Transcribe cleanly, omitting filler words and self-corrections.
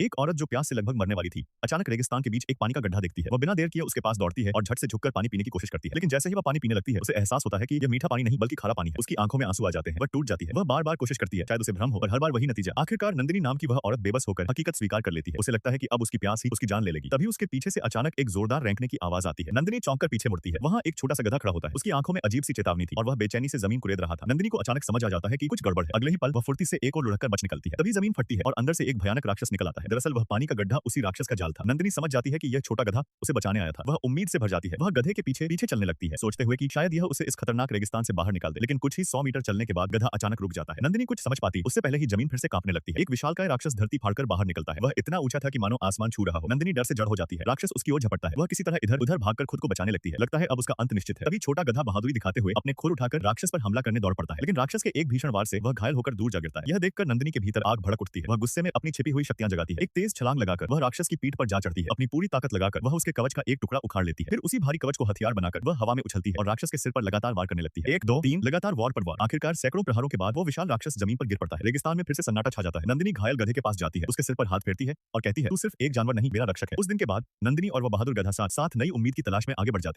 एक औरत जो प्यास से लगभग मरने वाली थी, अचानक रेगिस्तान के बीच एक पानी का गड्ढा देखती है। वह बिना देर किए उसके पास दौड़ती है और झट से झुककर पानी पीने की कोशिश करती है। लेकिन जैसे ही वह पानी पीने लगती है, उसे एहसास होता है कि यह मीठा पानी नहीं बल्कि खारा पानी है। उसकी आंखों में आंसू आ जाते हैं, वह टूट जाती है। वह बार-बार कोशिश करती है, शायद उसे भ्रम हो, पर हर बार वही नतीजा। आखिरकार नंदिनी नाम की वह औरत बेबस होकर हकीकत स्वीकार कर लेती है। उसे लगता है कि अब उसकी प्यास ही उसकी जान ले लेगी। तभी उसके पीछे से अचानक एक जोरदार रेंकने की आवाज आती है। नंदिनी चौंक कर पीछे मुड़ती है। वहां एक छोटा सा गधा खड़ा होता है। उसकी आंखों में अजीब सी चेतावनी थी और वह बेचैनी से जमीन कुरेद रहा था। नंदिनी को अचानक समझ आ जाता है कि कुछ गड़बड़ है। अगले ही पल वह फुर्ती से एक और लुढ़ककर बच निकलती है। तभी जमीन फटती है और अंदर से एक भयानक राक्षस निकल आता है। दरअसल वह पानी का गड्ढा उसी राक्षस का जाल था। नंदिनी समझ जाती है कि यह छोटा गधा उसे बचाने आया था। वह उम्मीद से भर जाती है। वह गधे के पीछे पीछे चलने लगती है, सोचते हुए कि शायद यह उसे इस खतरनाक रेगिस्तान से बाहर निकाल दे। लेकिन कुछ ही 100 मीटर चलने के बाद गधा अचानक रुक जाता है। नंदिनी कुछ समझ पाती उससे पहले ही जमीन फिर से कांपने लगती है। एक विशालकाय राक्षस धरती फाड़कर बाहर निकलता है। वह इतना ऊंचा था कि मानो आसमान छू रहा हो। नंदिनी डर से जड़ हो जाती है। राक्षस उसकी ओर झपटता है। वह किसी तरह इधर-उधर भागकर खुद को बचाने लगती है। लगता है अब उसका अंत निश्चित है। तभी छोटा गधा बहादुरी दिखाते हुए अपने खुर उठाकर राक्षस पर हमला करने दौड़ पड़ता है। लेकिन राक्षस के एक भीषण वार से वह घायल होकर दूर जा गिरता है। यह देखकर नंदिनी के भीतर आग भड़क उठती है। वह गुस्से में अपनी छिपी हुई शक्तियां जगाती है। एक तेज छलांग लगाकर वह राक्षस की पीठ पर जा चढ़ती है। अपनी पूरी ताकत लगाकर वह उसके कवच का एक टुकड़ा उखाड़ लेती है। फिर उसी भारी कवच को हथियार बनाकर वह हवा में उछलती है और राक्षस के सिर पर लगातार वार करने लगती है। 1 2 3 लगातार वार पर वार। आखिरकार सैकड़ों प्रहारों के बाद वो विशाल राक्षस जमीन पर गिर पड़ता है। रेगिस्तान में फिर से सन्नाटा छा जाता है। नंदिनी घायल गधे के पास जाती है, उसके सिर पर हाथ फेरती है और कहती है, तू सिर्फ एक जानवर नहीं, मेरा रक्षक है। उस दिन के बाद नंदिनी और वह बहादुर गधा साथ साथ नई उम्मीद की तलाश में आगे बढ़ जाते हैं।